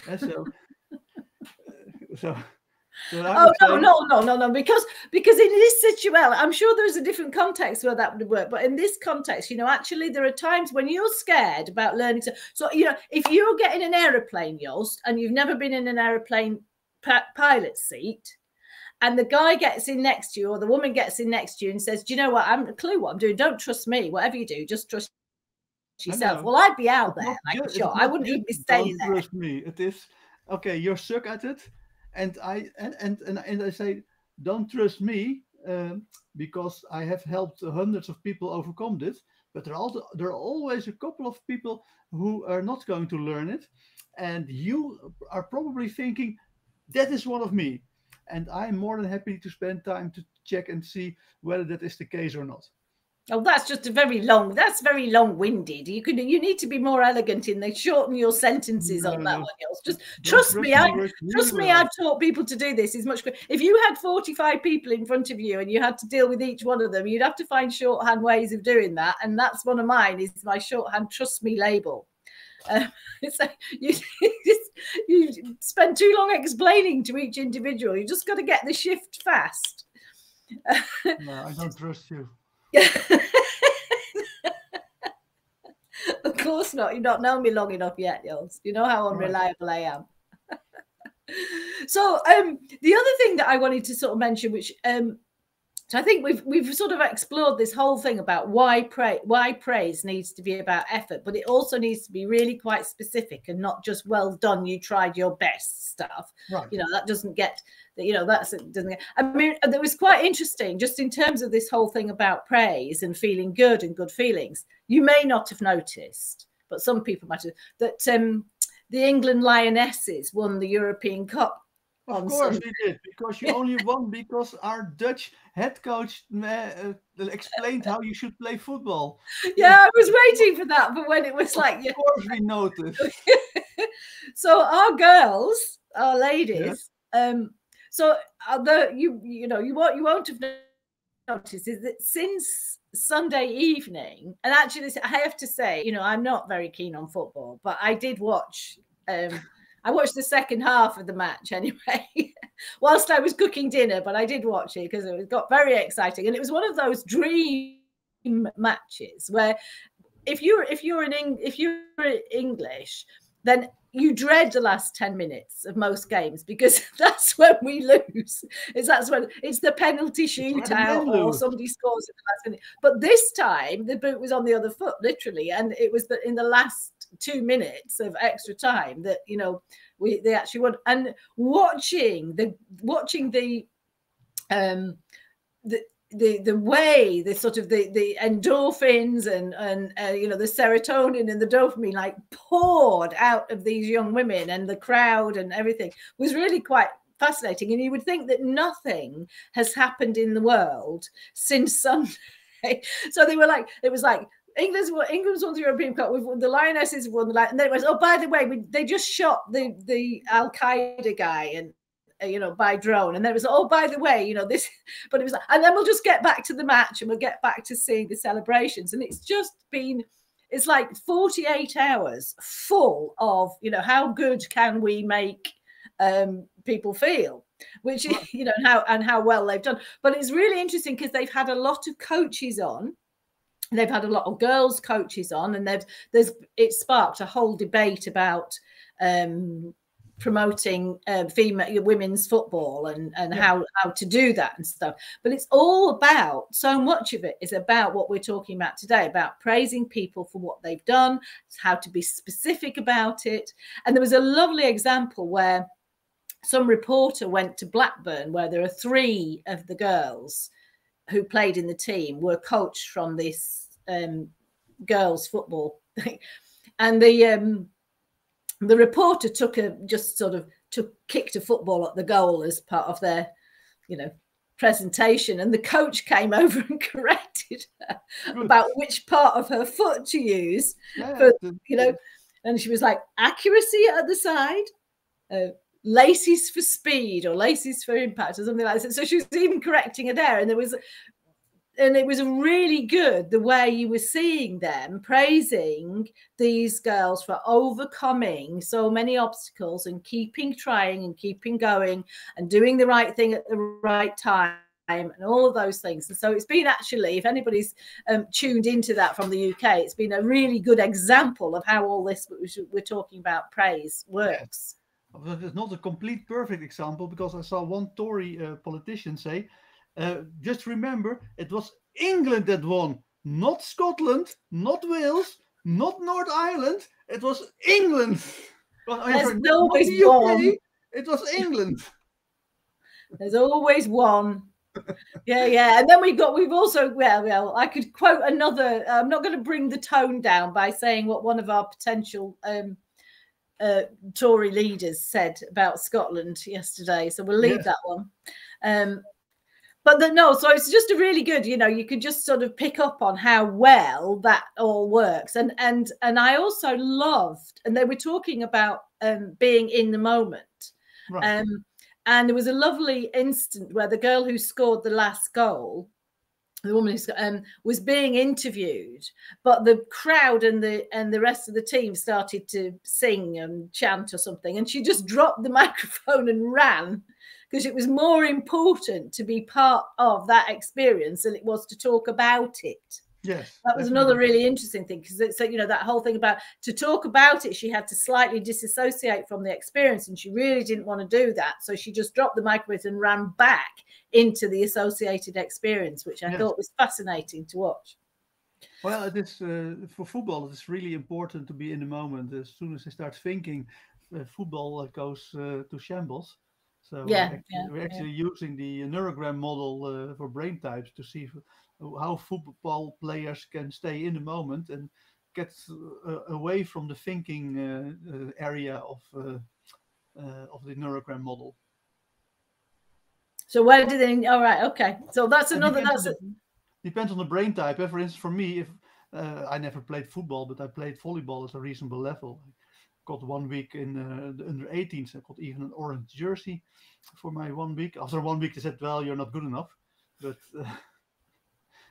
because in this situation, I'm sure there's a different context where that would work, but in this context, actually there are times when you're scared about learning. So if you're getting an aeroplane, Joost, and you've never been in an aeroplane pilot seat, and the guy gets in next to you, or the woman gets in next to you and says, do you know what, I haven't a clue what I'm doing, don't trust me, whatever you do, just trust yourself. Well, I'd be out there like a shot. I wouldn't even be staying there. Trust me. It is okay. You're stuck at it, and I say, don't trust me, because I have helped hundreds of people overcome this. But there are always a couple of people who are not going to learn it, and you are probably thinking that is one of me, and I'm more than happy to spend time to check and see whether that is the case or not. Oh, that's very long-winded. You need to be more elegant in shorten your sentences on that one. Just trust me. I've taught people to do this. Is much quicker. If you had 45 people in front of you and you had to deal with each one of them, you'd have to find shorthand ways of doing that. And that's one of mine, is my shorthand trust me label. It's like you spend too long explaining to each individual. You just got to get the shift fast. No, I don't trust you. Of course not. You've not known me long enough yet, Joost. You know how unreliable I am. So the other thing that I wanted to sort of mention, which so I think we've sort of explored this whole thing about why praise needs to be about effort, but it also needs to be really quite specific and not just well done, you tried your best stuff. Right. That doesn't get. I mean, it was quite interesting just in terms of this whole thing about praise and feeling good and good feelings. You may not have noticed, but some people might have, that the England Lionesses won the European Cup. Of course we did, because you only won because our Dutch head coach explained how you should play football. Yeah, I was waiting for that, but when it was like... Of course we noticed. So our girls, our ladies... Yeah. So you won't have noticed is that since Sunday evening, and actually I have to say, you know, I'm not very keen on football, but I did watch. I watched the second half of the match anyway, whilst I was cooking dinner. But I did watch it because it got very exciting, and it was one of those dream matches where if you're English, then you dread the last 10 minutes of most games because that's when we lose. That's when it's the penalty shootout or somebody scores at the last minute. But this time the boot was on the other foot, literally, and it was in the last 2 minutes of extra time that, you know, they actually won. And watching the way the sort of the endorphins and you know, the serotonin and the dopamine like poured out of these young women, and the crowd and everything was really quite fascinating. And you would think that nothing has happened in the world since Sunday. So they were like, it was like England's won the European Cup. The Lionesses have won the and then it was, oh, by the way, they just shot the Al Qaeda guy, and you know, by drone. And then it was, oh, by the way, you know, this, but it was, and then we'll just get back to the match and we'll get back to seeing the celebrations. And it's just been, it's like 48 hours full of, you know, how good can we make people feel, which, you know, how well they've done. But it's really interesting because they've had a lot of coaches on. They've had a lot of girls coaches on, and it sparked a whole debate about promoting women's football and how to do that and stuff. But it's all about, so much of it is about what we're talking about today, about praising people for what they've done, how to be specific about it. And there was a lovely example where some reporter went to Blackburn, where there are 3 of the girls who played in the team were coached from this girls football thing. And the reporter kicked a football at the goal as part of their, you know, presentation, and the coach came over and corrected her about which part of her foot to use for, you know, and she was like, accuracy at the side, laces for speed or laces for impact or something like that. So she was even correcting her there, and it was really good the way you were seeing them praising these girls for overcoming so many obstacles and keeping trying and keeping going and doing the right thing at the right time and all of those things. And so it's been, actually, if anybody's tuned into that from the UK, it's been a really good example of how all this we're talking about praise works. It's not a complete perfect example, because I saw one Tory politician say, just remember, it was England that won, not Scotland, not Wales, not North Ireland. It was England. There's always one. It was England. There's always one. Yeah. And then we've also, well, I could quote another. I'm not going to bring the tone down by saying what one of our potential Tory leaders said about Scotland yesterday. So we'll leave that one. So it's just a really good, you know, you could just sort of pick up on how well that all works. And I also loved, and they were talking about being in the moment. Right. And there was a lovely instant where the girl who scored the last goal, the woman who was being interviewed, but the crowd and the rest of the team started to sing and chant or something, and she just dropped the microphone and ran, because it was more important to be part of that experience than it was to talk about it. Yes, that was another really interesting thing, because it's, you know, that whole thing about to talk about it, she had to slightly disassociate from the experience, and she really didn't want to do that, so she just dropped the microphone and ran back into the associated experience, which I thought was fascinating to watch. Well, it is for football, it's really important to be in the moment. As soon as they start thinking, football goes to shambles. So we're actually using the neurogram model for brain types to see how football players can stay in the moment and get away from the thinking area of the neurogram model. So where do they? All right, okay. So that's another. Depends on the brain type. For instance, for me, if I never played football, but I played volleyball at a reasonable level. Got 1 week in the under 18s. I got even an orange jersey for my 1 week. After 1 week, they said, "Well, you're not good enough." But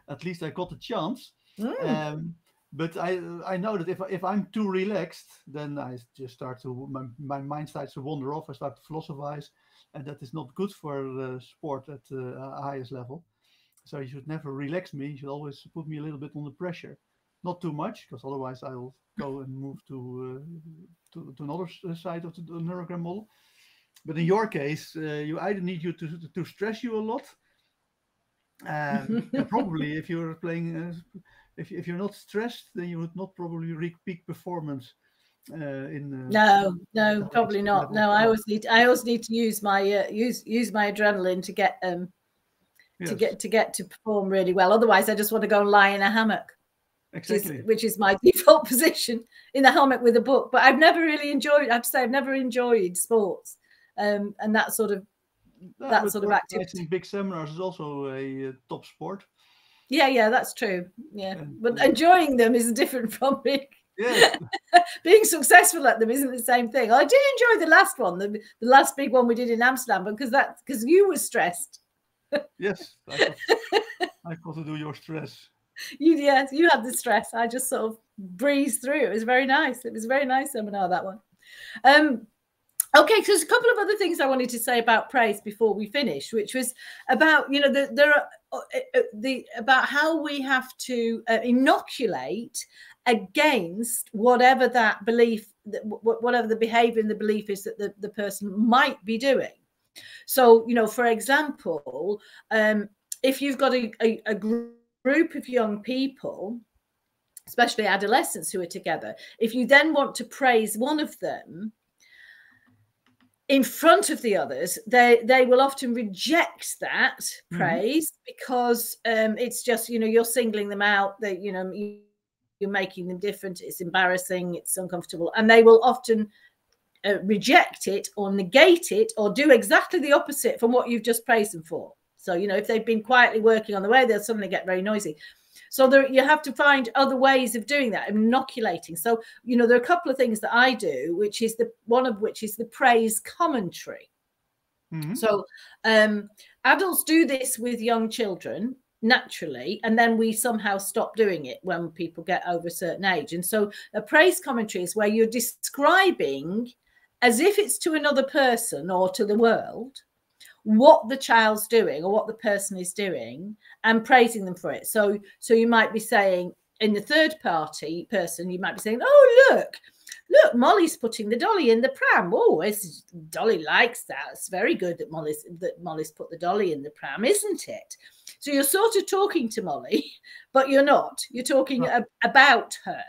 At least I got the chance. Mm. But I know that if I'm too relaxed, then I just start to my mind starts to wander off. I start to philosophize, and that is not good for sport at the highest level. So you should never relax me. You should always put me a little bit under pressure, not too much, because otherwise I will go and move to another side of the neurogram model. But in your case, you either need you to stress you a lot, and probably if you're playing, if you're not stressed, then you would not probably reach peak performance No, at the no, highest probably not. level of No, sport. I always need to use my use my adrenaline to get Yes, to get to perform really well. Otherwise, I just want to go and lie in a hammock, exactly. which is my default position, in a hammock with a book. But I've never really enjoyed. I have to say, I've never enjoyed sports, and that sort of No, but activity. organizing big seminars is also a top sport. Yeah, that's true. Yeah, And but enjoying them is different from yes, being successful at them isn't the same thing. I did enjoy the last one, the last big one we did in Amsterdam, because you were stressed. yes, I got to do your stress. Yes, you had the stress. I just sort of breezed through. It was very nice. It was a very nice seminar, that one. Okay, so there's a couple of other things I wanted to say about praise before we finish, which was about, you know, about how we have to inoculate against whatever that belief, whatever the behavior and the belief is that the person might be doing. So, you know, for example, if you've got a group of young people, especially adolescents who are together, if you then want to praise one of them in front of the others, they will often reject that praise because it's just, you know, you're singling them out, that, you know, you're making them different, it's embarrassing, it's uncomfortable, and they will often reject it or negate it or do exactly the opposite from what you've just praised them for. So, you know, if they've been quietly working on the way, they'll suddenly get very noisy. So you have to find other ways of doing that, inoculating. So, you know, there are a couple of things that I do, which is one of which is the praise commentary. So adults do this with young children naturally, and then we somehow stop doing it when people get over a certain age. And so a praise commentary is where you're describing, as if it's to another person or to the world, what the child's doing or what the person is doing, and praising them for it. So you might be saying, in the third party person, you might be saying, oh, look, Molly's putting the dolly in the pram. Oh, Dolly likes that. It's very good that Molly's put the dolly in the pram, isn't it? So you're sort of talking to Molly, but you're not. You're talking about her.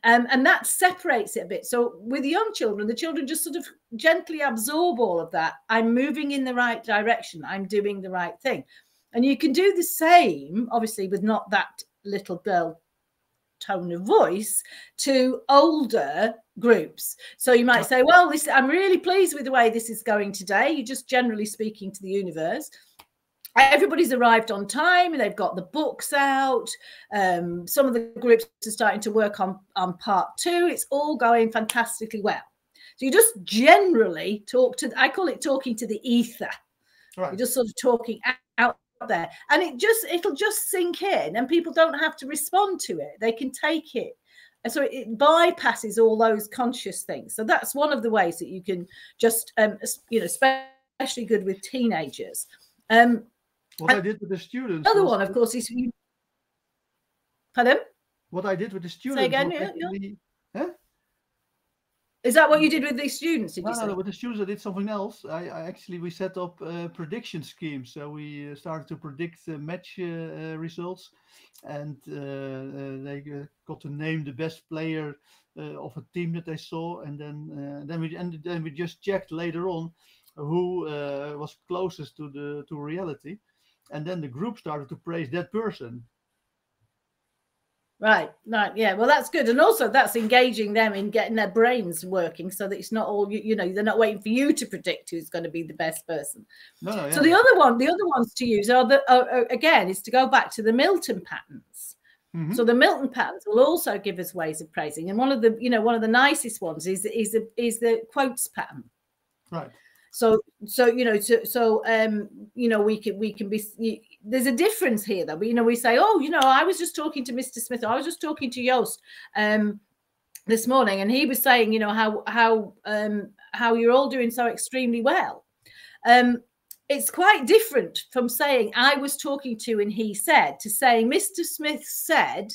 And that separates it a bit. So with young children, the children just sort of gently absorb all of that. I'm moving in the right direction. I'm doing the right thing. And you can do the same, obviously, with not that little girl tone of voice, to older groups. So you might say, well, I'm really pleased with the way this is going today. You're just generally speaking to the universe. Everybody's arrived on time and they've got the books out. Some of the groups are starting to work on part 2. It's all going fantastically well. So you just generally I call it talking to the ether. Right. You're just sort of talking out there, and it'll just sink in, and people don't have to respond to it. They can take it. And so it bypasses all those conscious things. So that's one of the ways that you can just, you know, especially good with teenagers. What I did with the students. Another one, of course, is pardon? What I did with the students. Say again, actually, huh? Is that what you did with the students? Did you say? No, with the students I did something else. We set up prediction schemes. So we started to predict match results, and they got to name the best player of a team that they saw, and then we just checked later on who was closest to reality. And then the group started to praise that person. Right. Yeah. Well, that's good. And also that's engaging them in getting their brains working, so that it's not all, you know, they're not waiting for you to predict who's going to be the best person. No, yeah. So the other ones to use again, is to go back to the Milton patterns. So the Milton patterns will also give us ways of praising. And one of the nicest ones is the quotes pattern. Right. So you know, you know, we can be. There's a difference here, though. You know, we say, oh, you know, I was just talking to Mr. Smith, or I was just talking to Joost this morning, and he was saying, you know, how you're all doing so extremely well. It's quite different from saying I was talking to and he said, to saying Mr. Smith said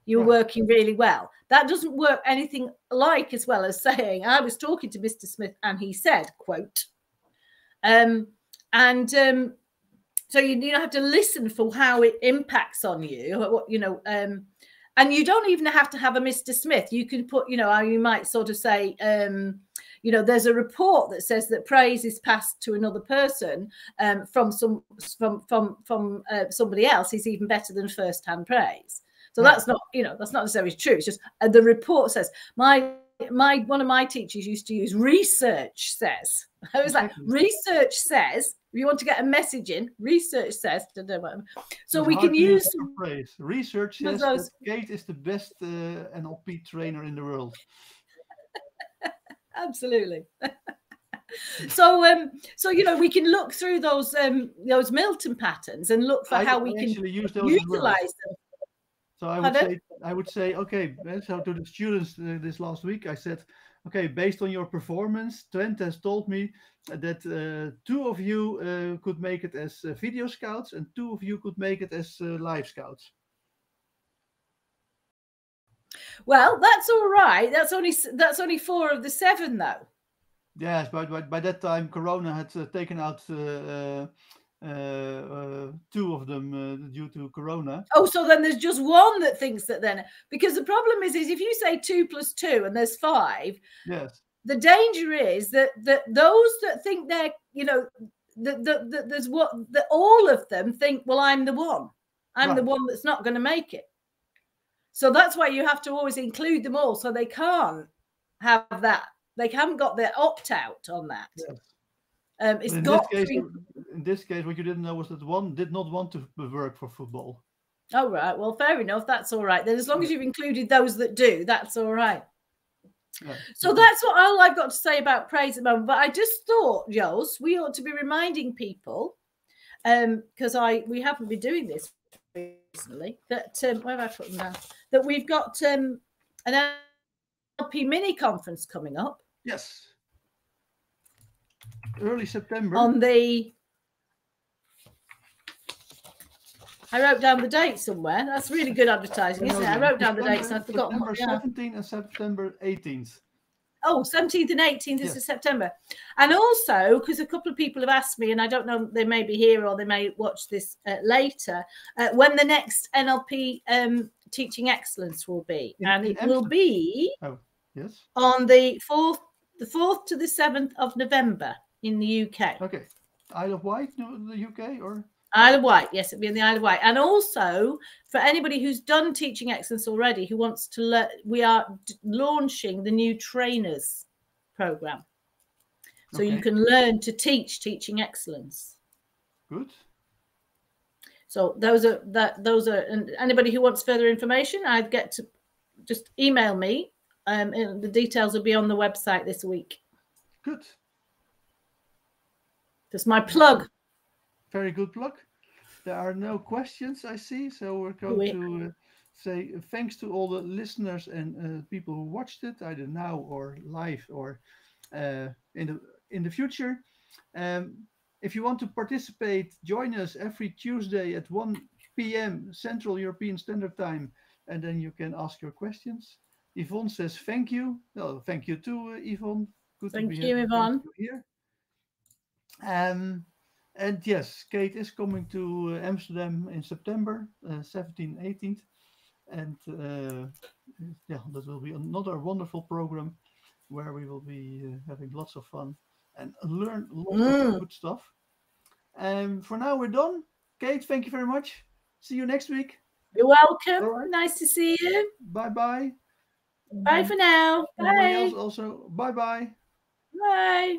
you're working really well. That doesn't work anything like as well as saying I was talking to Mr. Smith and he said, quote. So you have to listen for how it impacts on you, you know, and you don't even have to have a Mr. Smith. You can put, you know, you might sort of say, you know, there's a report that says that praise is passed to another person from somebody else is even better than first-hand praise. So that's not, you know, that's not necessarily true. It's just the report says one of my teachers used to use research says. I was like, research says. If you want to get a message in, research says. So we can use some praise. Research says that Kate is the best NLP trainer in the world. Absolutely. So you know, we can look through those Milton patterns and look for how we can utilize them. So I would say, okay, so to the students this last week, I said, okay, based on your performance, Trent has told me that 2 of you could make it as video scouts and 2 of you could make it as live scouts. Well, that's all right. That's only 4 of the 7, though. Yes, but by that time, Corona had taken out 2 of them due to Corona. Oh, so then there's just 1 that thinks that then, because the problem is if you say 2 + 2 and there's 5, yes, the danger is that those that think they're, you know, there's that all of them think, well, I'm the one. I'm the one that's not going to make it. So that's why you have to always include them all, so they can't have that. They haven't got their opt-out on that. Yes. In this case, what you didn't know was that 1 did not want to work for football. Oh, right. Well, fair enough. That's all right. Then as long as you've included those that do, that's all right. Yeah. So that's all I've got to say about praise at the moment. But I just thought, Joost, we ought to be reminding people, because we haven't been doing this recently, that where have I put them down? That we've got an NLP mini conference coming up. Yes. Early September. I wrote down the date somewhere. That's really good advertising, isn't it? I wrote down the dates and I've forgotten. September 17th and September 18th. Oh, 17th and 18th is September. And also, because a couple of people have asked me, and I don't know, they may be here or they may watch this later, when the next NLP Teaching Excellence will be. And it will be on the 4th to the 7th of November in the UK. Okay. Isle of Wight, the UK, or? Isle of Wight, yes, it'll be in the Isle of Wight. And also, for anybody who's done Teaching Excellence already, who wants to learn, we are launching the new trainers program. So you can learn to teach Teaching Excellence. Good. So those are, and anybody who wants further information, I'd get to just email me. And the details will be on the website this week. Good. That's my plug. Very good plug. There are no questions, I see. So we're going to say thanks to all the listeners and people who watched it, either now or live or in the future. If you want to participate, join us every Tuesday at 1 p.m. Central European Standard Time, and then you can ask your questions. Yvonne says thank you. Well, thank you too, Yvonne. Good to be here. Yvonne. Here. And yes, Kate is coming to Amsterdam in September, 17th, 18th. And that will be another wonderful program where we will be having lots of fun and learn lots of good stuff. For now, we're done. Kate, thank you very much. See you next week. You're welcome. Right. Nice to see you. Bye-bye. Bye for now. Bye. Also, bye-bye. Bye.